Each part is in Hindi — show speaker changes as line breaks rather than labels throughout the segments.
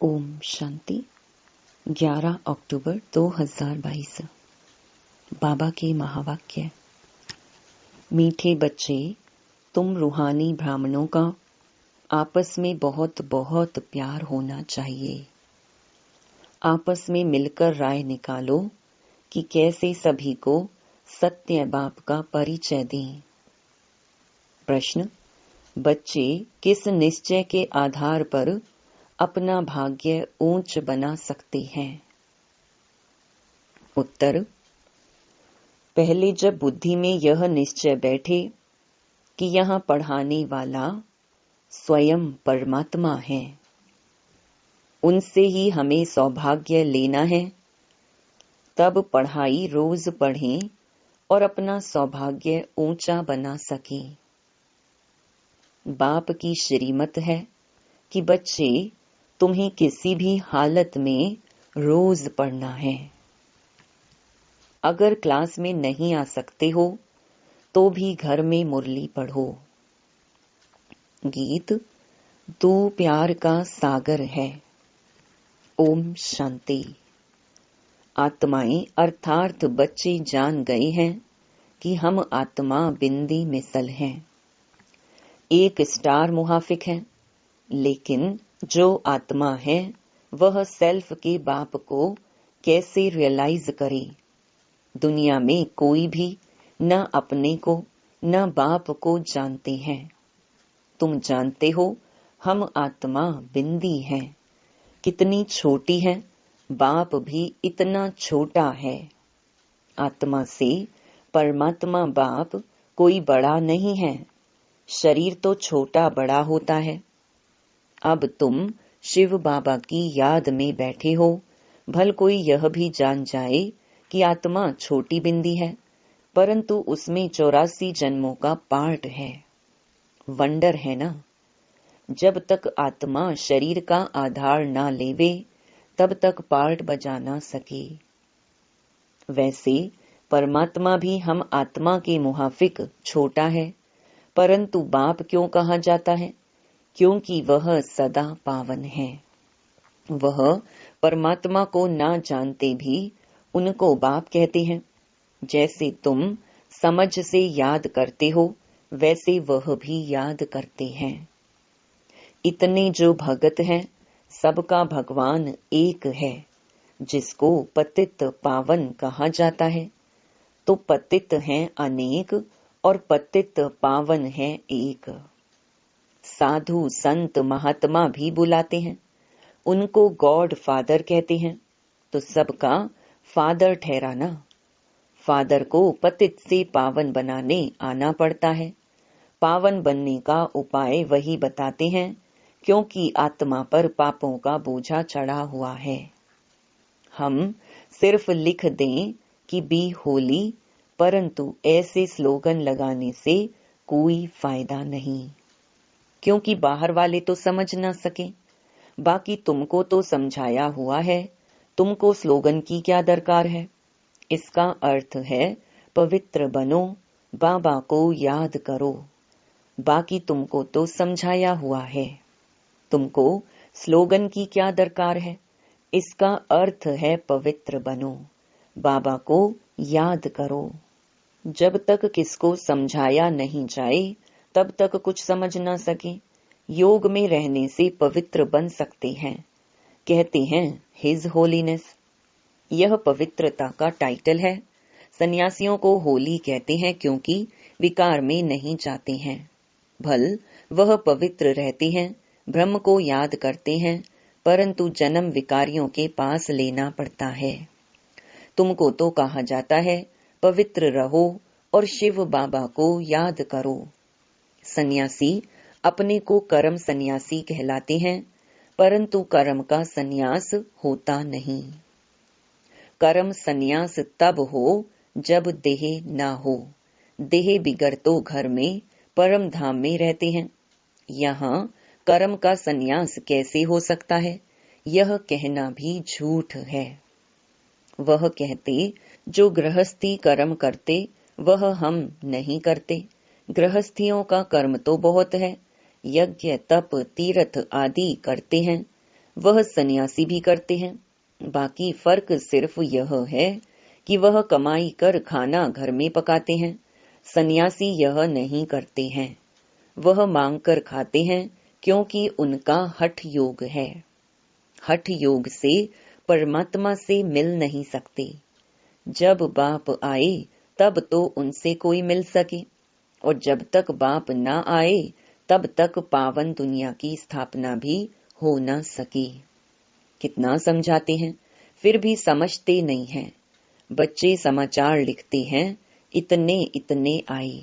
ओम शांति। 11 अक्टूबर 2022। बाबा के महावाक्य। मीठे बच्चे, तुम रूहानी ब्राह्मणों का आपस में बहुत बहुत प्यार होना चाहिए। आपस में मिलकर राय निकालो कि कैसे सभी को सत्य बाप का परिचय दें। प्रश्न: बच्चे किस निश्चय के आधार पर अपना भाग्य ऊंच बना सकते हैं? उत्तर: पहले जब बुद्धि में यह निश्चय बैठे कि यहाँ पढ़ाने वाला स्वयं परमात्मा है, उनसे ही हमें सौभाग्य लेना है, तब पढ़ाई रोज पढ़ें और अपना सौभाग्य ऊंचा बना सकें। बाप की श्रीमत है कि बच्चे, तुम्हें किसी भी हालत में रोज पढ़ना है। अगर क्लास में नहीं आ सकते हो तो भी घर में मुरली पढ़ो। गीत: तू प्यार का सागर है। ओम शांति। आत्माएं अर्थात बच्चे जान गए हैं कि हम आत्मा बिंदी मिसल हैं। एक स्टार मुहाफिक है, लेकिन जो आत्मा है वह सेल्फ के बाप को कैसे रियलाइज करे? दुनिया में कोई भी न अपने को न बाप को जानते हैं। तुम जानते हो हम आत्मा बिंदी हैं। कितनी छोटी है, बाप भी इतना छोटा है। आत्मा से परमात्मा बाप कोई बड़ा नहीं है। शरीर तो छोटा बड़ा होता है। अब तुम शिव बाबा की याद में बैठे हो, भल कोई यह भी जान जाए कि आत्मा छोटी बिंदी है, परंतु उसमें 84 जन्मों का पार्ट है। वंडर है ना? जब तक आत्मा शरीर का आधार ना लेवे, तब तक पार्ट बजा ना सके। वैसे परमात्मा भी हम आत्मा के मुहाफिक छोटा है, परंतु बाप क्यों कहा जाता है? क्योंकि वह सदा पावन है। वह परमात्मा को ना जानते भी उनको बाप कहते हैं। जैसे तुम समझ से याद करते हो, वैसे वह भी याद करते हैं। इतने जो भगत हैं, सबका भगवान एक है। जिसको पतित पावन कहा जाता है, तो पतित हैं अनेक और पतित पावन है एक। साधु संत महात्मा भी बुलाते हैं, उनको गॉड फादर कहते हैं, तो सबका फादर ठहराना। फादर को पतित से पावन बनाने आना पड़ता है। पावन बनने का उपाय वही बताते हैं, क्योंकि आत्मा पर पापों का बोझा चढ़ा हुआ है। हम सिर्फ लिख दें कि बी होली, परंतु ऐसे स्लोगन लगाने से कोई फायदा नहीं, क्योंकि बाहर वाले तो समझ ना सके। बाकी तुमको तो समझाया हुआ है, तुमको स्लोगन की क्या दरकार है? इसका अर्थ है पवित्र बनो, बाबा को याद करो। बाकी तुमको तो समझाया हुआ है, तुमको स्लोगन की क्या दरकार है? इसका अर्थ है पवित्र बनो, बाबा को याद करो। जब तक किसको समझाया नहीं जाए, तब तक कुछ समझ ना सके। योग में रहने से पवित्र बन सकते हैं, कहते हैं हिज होलीनेस। यह पवित्रता का टाइटल है। सन्यासियों को होली कहते हैं क्योंकि विकार में नहीं जाते हैं। भल वह पवित्र रहते हैं, ब्रह्म को याद करते हैं, परंतु जन्म विकारियों के पास लेना पड़ता है। तुमको तो कहा जाता है पवित्र रहो और शिव बाबा को याद करो। सन्यासी अपने को कर्म सन्यासी कहलाते हैं, परंतु कर्म का सन्यास होता नहीं। कर्म सन्यास तब हो जब देह ना हो। देह बिगर तो घर में परम धाम में रहते हैं। यहाँ कर्म का सन्यास कैसे हो सकता है? यह कहना भी झूठ है। वह कहते जो गृहस्थी कर्म करते, वह हम नहीं करते। गृहस्थियों का कर्म तो बहुत है, यज्ञ तप तीर्थ आदि करते हैं। वह सन्यासी भी करते हैं। बाकी फर्क सिर्फ यह है कि वह कमाई कर खाना घर में पकाते हैं, सन्यासी यह नहीं करते हैं। वह मांग कर खाते हैं क्योंकि उनका हठ योग है। हठ योग से परमात्मा से मिल नहीं सकते। जब बाप आए तब तो उनसे कोई मिल सके, और जब तक बाप ना आए तब तक पावन दुनिया की स्थापना भी हो न सके। कितना समझाते हैं फिर भी समझते नहीं हैं। बच्चे समाचार लिखते हैं, इतने इतने आए।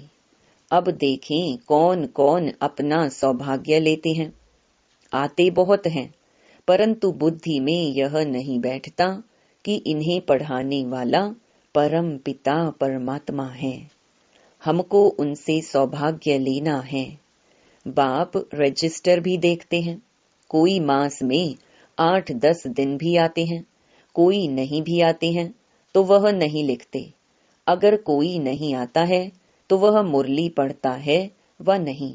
अब देखें कौन कौन अपना सौभाग्य लेते हैं। आते बहुत हैं, परंतु बुद्धि में यह नहीं बैठता कि इन्हें पढ़ाने वाला परम पिता परमात्मा है। हमको उनसे सौभाग्य लेना है। बाप रजिस्टर भी देखते हैं। कोई मास में 8-10 दिन भी आते हैं, कोई नहीं भी आते हैं तो वह नहीं लिखते। अगर कोई नहीं आता है तो वह मुरली पढ़ता है व नहीं।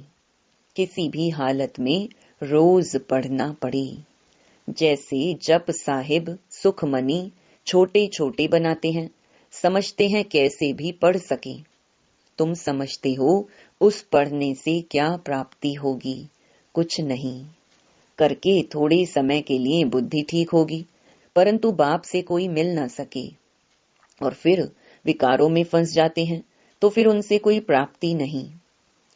किसी भी हालत में रोज पढ़ना पड़े। जैसे जप साहिब सुखमनी छोटे छोटे बनाते हैं, समझते हैं कैसे भी पढ़ सके। तुम समझते हो उस पढ़ने से क्या प्राप्ति होगी? कुछ नहीं। करके थोड़े समय के लिए बुद्धि ठीक होगी, परंतु बाप से कोई मिल ना सके और फिर विकारों में फंस जाते हैं, तो फिर उनसे कोई प्राप्ति नहीं।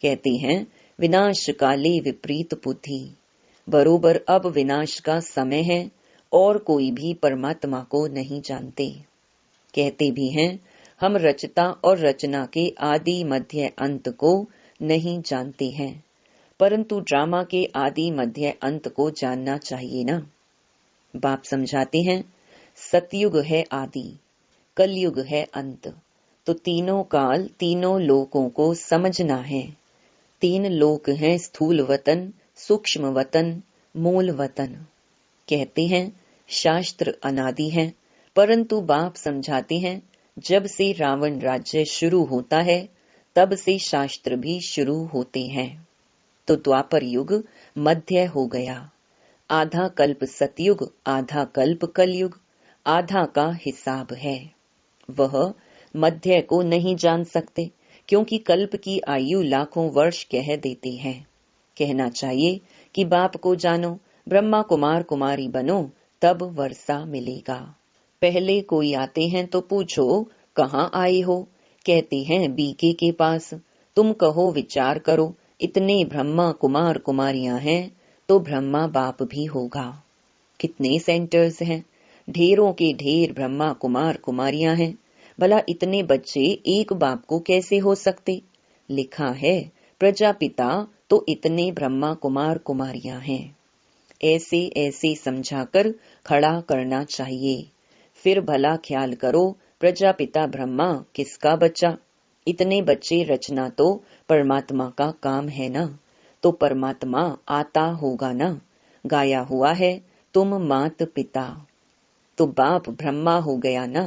कहते हैं विनाश काले विपरीत बुद्धि। बरोबर अब विनाश का समय है और कोई भी परमात्मा को नहीं जानते। कहते भी हैं हम रचता और रचना के आदि मध्य अंत को नहीं जानते हैं, परंतु ड्रामा के आदि मध्य अंत को जानना चाहिए ना। बाप समझाते हैं सतयुग है आदि, कलयुग है अंत। तो तीनों काल तीनों लोकों को समझना है। 3 लोक हैं स्थूल वतन, सूक्ष्म वतन, मूल वतन। कहते हैं शास्त्र अनादि है, परंतु बाप समझाते हैं जब से रावण राज्य शुरू होता है तब से शास्त्र भी शुरू होते हैं। तो द्वापर युग मध्य हो गया। आधा कल्प सतयुग, आधा कल्प कलयुग, आधा का हिसाब है। वह मध्य को नहीं जान सकते क्योंकि कल्प की आयु लाखों वर्ष कह देते हैं। कहना चाहिए कि बाप को जानो, ब्रह्मा कुमार कुमारी बनो, तब वर्षा मिलेगा। पहले कोई आते हैं तो पूछो कहाँ आए हो? कहते हैं बीके के पास। तुम कहो विचार करो, इतने ब्रह्मा कुमार कुमारियां हैं तो ब्रह्मा बाप भी होगा। कितने सेंटर्स हैं, ढेरों के ढेर ब्रह्मा कुमार कुमारियां हैं। भला इतने बच्चे एक बाप को कैसे हो सकते? लिखा है प्रजापिता तो इतने ब्रह्मा कुमार कुमारियां हैं। ऐसे ऐसे समझाकर खड़ा करना चाहिए। फिर भला ख्याल करो प्रजापिता ब्रह्मा किसका बच्चा? इतने बच्चे रचना तो परमात्मा का काम है ना, तो परमात्मा आता होगा ना। गाया हुआ है तुम मात पिता, तो बाप ब्रह्मा हो गया ना।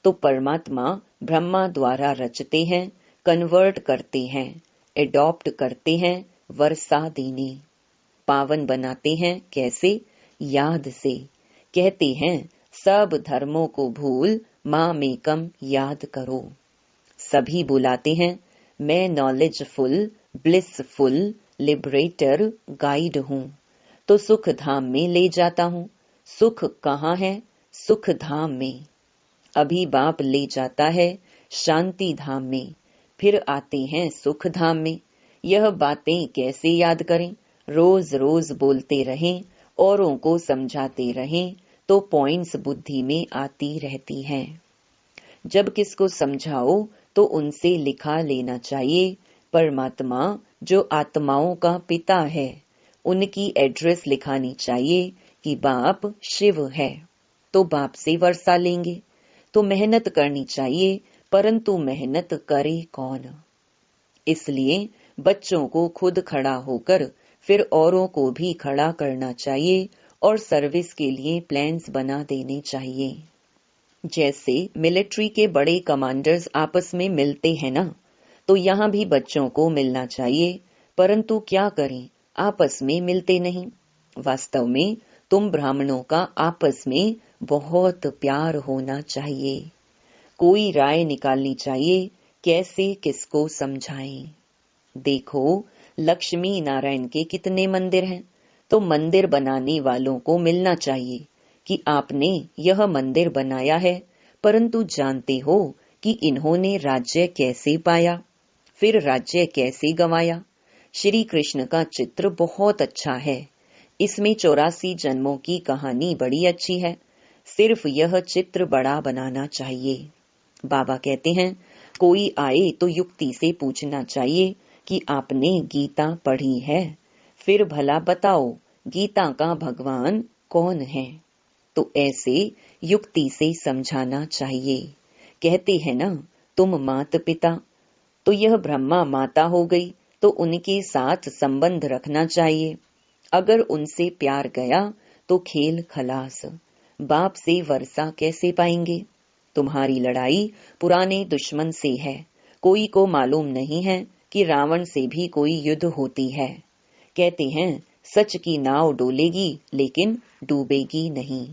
तो परमात्मा ब्रह्मा द्वारा रचते हैं, कन्वर्ट करते हैं, एडॉप्ट करते हैं वर्षा देने। पावन बनाते हैं कैसे? याद से। कहते हैं सब धर्मों को भूल मामेकम याद करो। सभी बुलाते हैं मैं नॉलेजफुल, ब्लिसफुल, लिबरेटर, गाइड हूँ, तो सुख धाम में ले जाता हूँ। सुख कहाँ है? सुख धाम में। अभी बाप ले जाता है शांति धाम में, फिर आते हैं सुख धाम में। यह बातें कैसे याद करें? रोज रोज बोलते रहें, औरों को समझाते रहें, तो पॉइंट्स बुद्धि में आती रहती हैं। जब किसको समझाओ तो उनसे लिखा लेना चाहिए। परमात्मा जो आत्माओं का पिता है, उनकी एड्रेस लिखानी चाहिए कि बाप शिव है, तो बाप से वर्षा लेंगे। तो मेहनत करनी चाहिए, परंतु मेहनत करे कौन? इसलिए बच्चों को खुद खड़ा होकर फिर औरों को भी खड़ा करना चाहिए और सर्विस के लिए प्लान्स बना देने चाहिए। जैसे मिलिट्री के बड़े कमांडर्स आपस में मिलते हैं ना, तो यहाँ भी बच्चों को मिलना चाहिए, परंतु क्या करें, आपस में मिलते नहीं। वास्तव में तुम ब्राह्मणों का आपस में बहुत प्यार होना चाहिए। कोई राय निकालनी चाहिए, कैसे किसको समझाएं। देखो, लक्ष्मी नारायण के कितने मंदिर हैं, तो मंदिर बनाने वालों को मिलना चाहिए कि आपने यह मंदिर बनाया है, परंतु जानते हो कि इन्होंने राज्य कैसे पाया, फिर राज्य कैसे गंवाया। श्री कृष्ण का चित्र बहुत अच्छा है, इसमें 84 जन्मों की कहानी बड़ी अच्छी है, सिर्फ यह चित्र बड़ा बनाना चाहिए। बाबा कहते हैं, कोई आए तो युक्ति से पूछना चाहिए कि आपने गीता पढ़ी है, फिर भला बताओ गीता का भगवान कौन है। तो ऐसे युक्ति से समझाना चाहिए। कहते हैं ना, तुम माता पिता, तो यह ब्रह्मा माता हो गई, तो उनके साथ संबंध रखना चाहिए। अगर उनसे प्यार गया तो खेल खलास। बाप से वर्षा कैसे पाएंगे। तुम्हारी लड़ाई पुराने दुश्मन से है। कोई को मालूम नहीं है कि रावण से भी कोई युद्ध होती है। कहते हैं सच की नाव डोलेगी लेकिन डूबेगी नहीं।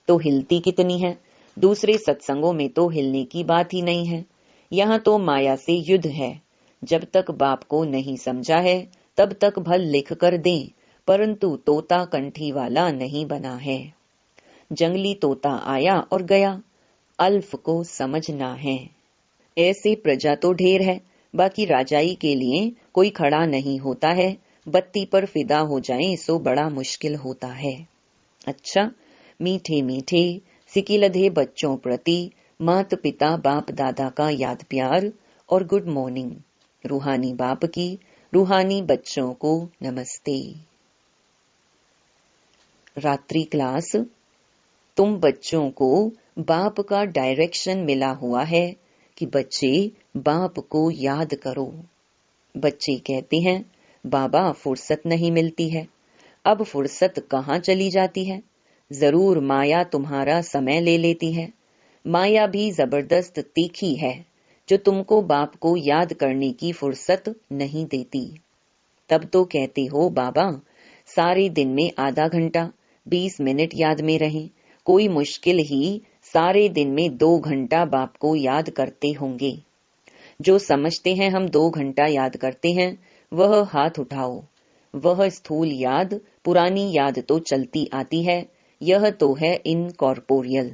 तो हिलती कितनी है। दूसरे सत्संगों में तो हिलने की बात ही नहीं है। यहाँ तो माया से युद्ध है। जब तक बाप को नहीं समझा है तब तक भल लिख कर दें, परंतु तोता कंठी वाला नहीं बना है। जंगली तोता आया और गया, अल्फ को समझना है। ऐसे प्रजा तो ढेर है, बाकी राजाई के लिए कोई खड़ा नहीं होता है। बत्ती पर फिदा हो जाए सो बड़ा मुश्किल होता है। अच्छा, मीठे मीठे सिकिलधे बच्चों प्रति माता पिता बाप दादा का याद प्यार और गुड मॉर्निंग। रूहानी बाप की रूहानी बच्चों को नमस्ते। रात्रि क्लास। तुम बच्चों को बाप का डायरेक्शन मिला हुआ है कि बच्चे बाप को याद करो। बच्चे कहते हैं बाबा फुर्सत नहीं मिलती है। अब फुर्सत कहाँ चली जाती है। जरूर माया तुम्हारा समय ले लेती है। माया भी जबरदस्त तीखी है, जो तुमको बाप को याद करने की फुर्सत नहीं देती। तब तो कहते हो बाबा सारे दिन में आधा घंटा 20 मिनट याद में रहें। कोई मुश्किल ही सारे दिन में 2 घंटा बाप को याद करते होंगे। जो समझते हैं हम 2 घंटा याद करते हैं, वह हाथ उठाओ। वह स्थूल याद, पुरानी याद तो चलती आती है। यह तो है इनकॉर्पोरियल।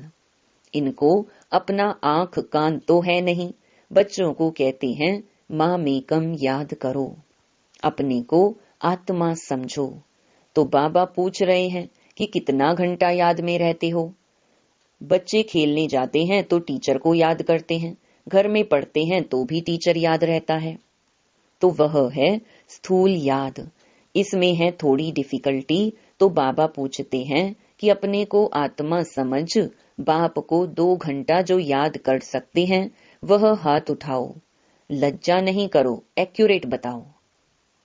इनको अपना आंख कान तो है नहीं। बच्चों को कहते हैं माँ मेकम याद करो, अपने को आत्मा समझो। तो बाबा पूछ रहे हैं कि कितना घंटा याद में रहते हो। बच्चे खेलने जाते हैं तो टीचर को याद करते हैं, घर में पढ़ते हैं तो भी टीचर याद रहता है। तो वह है स्थूल याद। इसमें है थोड़ी डिफिकल्टी। तो बाबा पूछते हैं कि अपने को आत्मा समझ बाप को 2 घंटा जो याद कर सकते हैं, वह हाथ उठाओ। लज्जा नहीं करो, एक्यूरेट बताओ।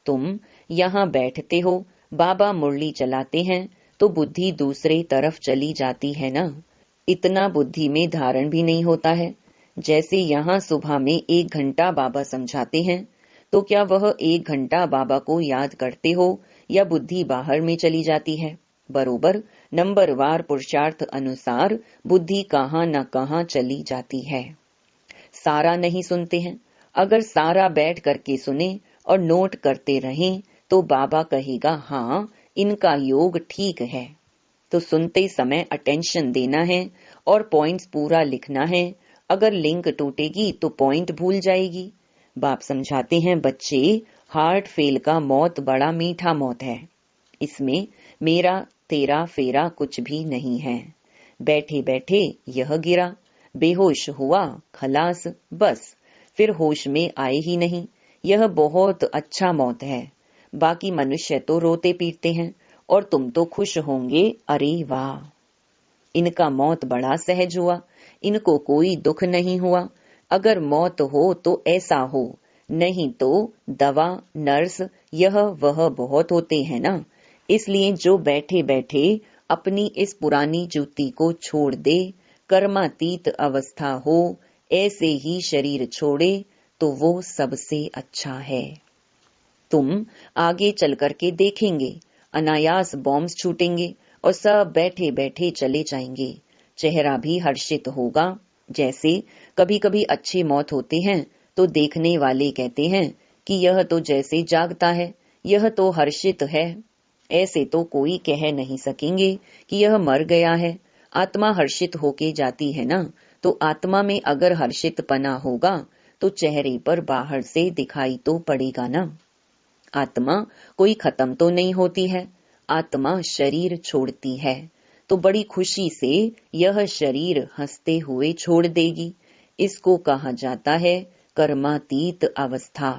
तुम यहाँ बैठते हो, बाबा मुरली चलाते हैं तो बुद्धि दूसरे तरफ चली जाती है ना। इतना बुद्धि में धारण भी नहीं होता है। जैसे यहाँ सुबह में 1 घंटा बाबा समझाते हैं, तो क्या वह 1 घंटा बाबा को याद करते हो या बुद्धि बाहर में चली जाती है। बरोबर नंबरवार पुरुषार्थ अनुसार बुद्धि कहाँ न कहाँ चली जाती है। सारा नहीं सुनते हैं। अगर सारा बैठ करके सुने और नोट करते रहें तो बाबा कहेगा हाँ इनका योग ठीक है। तो सुनते समय अटेंशन देना है और पॉइंट्स पूरा लिखना है। अगर लिंक टूटेगी तो पॉइंट भूल जाएगी। बाप समझाते हैं बच्चे, हार्ट फेल का मौत बड़ा मीठा मौत है। इसमें मेरा तेरा फेरा कुछ भी नहीं है। बैठे बैठे यह गिरा, बेहोश हुआ, खलास, बस फिर होश में आए ही नहीं। यह बहुत अच्छा मौत है। बाकी मनुष्य तो रोते पीटते हैं और तुम तो खुश होंगे, अरे वाह इनका मौत बड़ा सहज हुआ, इनको कोई दुख नहीं हुआ। अगर मौत हो तो ऐसा हो, नहीं तो दवा नर्स यह वह बहुत होते हैं ना। इसलिए जो बैठे बैठे अपनी इस पुरानी जूती को छोड़ दे, कर्मातीत अवस्था हो, ऐसे ही शरीर छोड़े तो वो सबसे अच्छा है। तुम आगे चल करके देखेंगे अनायास बॉम्ब्स छूटेंगे और सब बैठे बैठे चले जाएंगे। चेहरा भी हर्षित होगा। जैसे कभी कभी अच्छी मौत होते हैं तो देखने वाले कहते हैं कि यह तो जैसे जागता है, यह तो हर्षित है। ऐसे तो कोई कह नहीं सकेंगे कि यह मर गया है। आत्मा हर्षित होके जाती है ना, तो आत्मा में अगर हर्षित पना होगा तो चेहरे पर बाहर से दिखाई तो पड़ेगा ना। आत्मा कोई खत्म तो नहीं होती है, आत्मा शरीर छोड़ती है तो बड़ी खुशी से यह शरीर हंसते हुए छोड़ देगी। इसको कहा जाता है कर्मातीत अवस्था।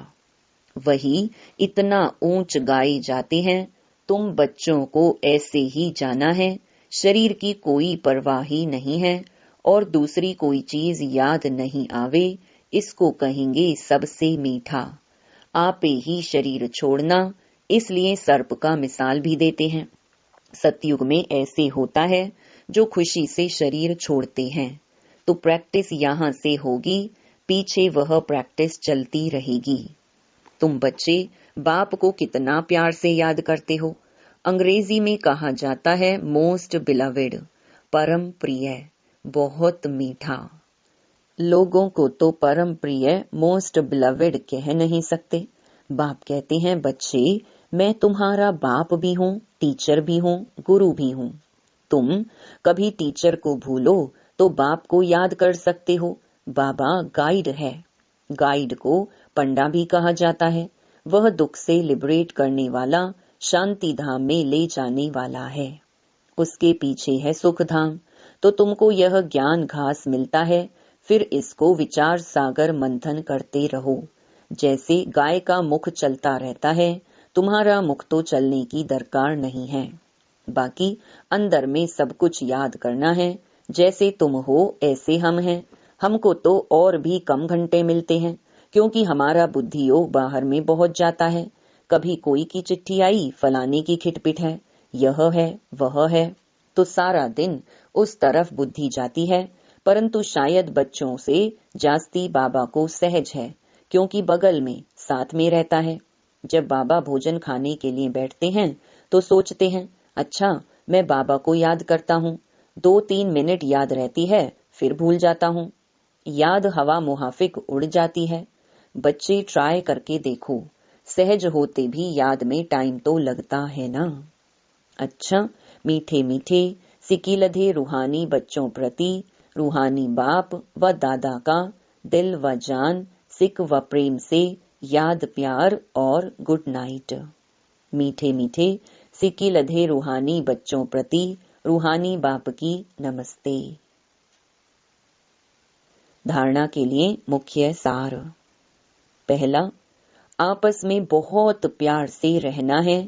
वही इतना ऊंच गाए जाते हैं, तुम बच्चों को ऐसे ही जाना है, शरीर की कोई परवाह ही नहीं है और दूसरी कोई चीज याद नहीं आवे, इसको कहेंगे सबसे मीठा। आपे ही शरीर छोड़ना, इसलिए सर्प का मिसाल भी देते हैं। सतयुग में ऐसे होता है जो खुशी से शरीर छोड़ते हैं, तो प्रैक्टिस यहाँ से होगी, पीछे वह प्रैक्टिस चलती रहेगी। तुम बच्चे बाप को कितना प्यार से याद करते हो। अंग्रेजी में कहा जाता है मोस्ट बिलवेड, परम प्रिय, बहुत मीठा। लोगों को तो परम प्रिय मोस्ट बिलवेड कह नहीं सकते। बाप कहते हैं बच्चे, मैं तुम्हारा बाप भी हूँ, टीचर भी हूँ, गुरु भी हूँ। तुम कभी टीचर को भूलो तो बाप को याद कर सकते हो। बाबा गाइड है। गाइड को पंडा भी कहा जाता है। वह दुख से लिबरेट करने वाला, शांति धाम में ले जाने वाला है। उसके पीछे है सुख धाम। तो तुमको यह ज्ञान घास मिलता है, फिर इसको विचार सागर मंथन करते रहो। जैसे गाय का मुख चलता रहता है, तुम्हारा मुख तो चलने की दरकार नहीं है। बाकी अंदर में सब कुछ याद करना है। जैसे तुम हो ऐसे हम हैं। हमको तो और भी कम घंटे मिलते हैं, क्योंकि हमारा बुद्धियोग बाहर में बहुत जाता है। कभी कोई की चिट्ठी आई, फलाने की खिटपिट है, यह है वह है, तो सारा दिन उस तरफ बुद्धि जाती है। परंतु शायद बच्चों से जास्ती बाबा को सहज है, क्योंकि बगल में साथ में रहता है। जब बाबा भोजन खाने के लिए बैठते हैं तो सोचते हैं, अच्छा मैं बाबा को याद करता हूँ। 2-3 मिनट याद रहती है, फिर भूल जाता हूँ। याद हवा मुहाफिक उड़ जाती है। बच्चे ट्राई करके देखो, सहज होते भी याद में टाइम तो लगता है ना। अच्छा, मीठे मीठे सिकीलधे रूहानी बच्चों प्रति रूहानी बाप व दादा का दिल व जान, सिक व प्रेम से याद प्यार और गुड नाइट। मीठे मीठे सिकीलधे रूहानी बच्चों प्रति रूहानी बाप की नमस्ते। धारणा के लिए मुख्य सार। पहला, आपस में बहुत प्यार से रहना है।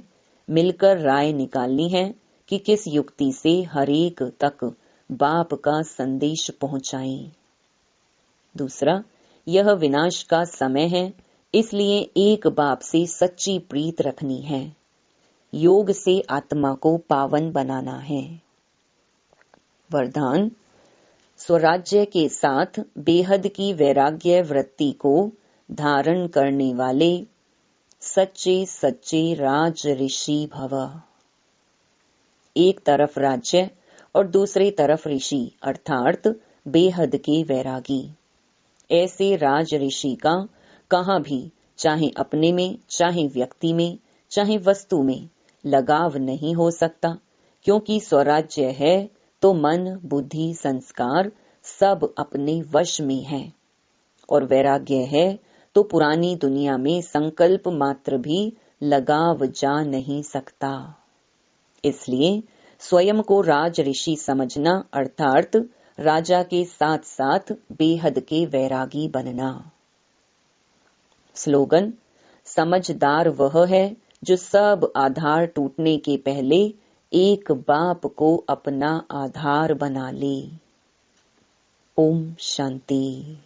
मिलकर राय निकालनी है कि किस युक्ति से हरेक तक बाप का संदेश पहुंचाएं। दूसरा, यह विनाश का समय है, इसलिए एक बाप से सच्ची प्रीत रखनी है। योग से आत्मा को पावन बनाना है। वरदान, स्वराज्य के साथ बेहद की वैराग्य वृत्ति को धारण करने वाले सच्चे सच्चे राज ऋषि भव। एक तरफ राज्य और दूसरी तरफ ऋषि अर्थात बेहद के वैरागी। ऐसे राज ऋषि का कहाँ भी, चाहे अपने में, चाहे व्यक्ति में, चाहे वस्तु में लगाव नहीं हो सकता, क्योंकि स्वराज्य है तो मन बुद्धि संस्कार सब अपने वश में है, और वैराग्य है तो पुरानी दुनिया में संकल्प मात्र भी लगाव जा नहीं सकता। इसलिए स्वयं को राज ऋषि समझना अर्थात राजा के साथ साथ बेहद के वैरागी बनना। स्लोगन, समझदार वह है जो सब आधार टूटने के पहले एक बाप को अपना आधार बना ले। ओम शांति।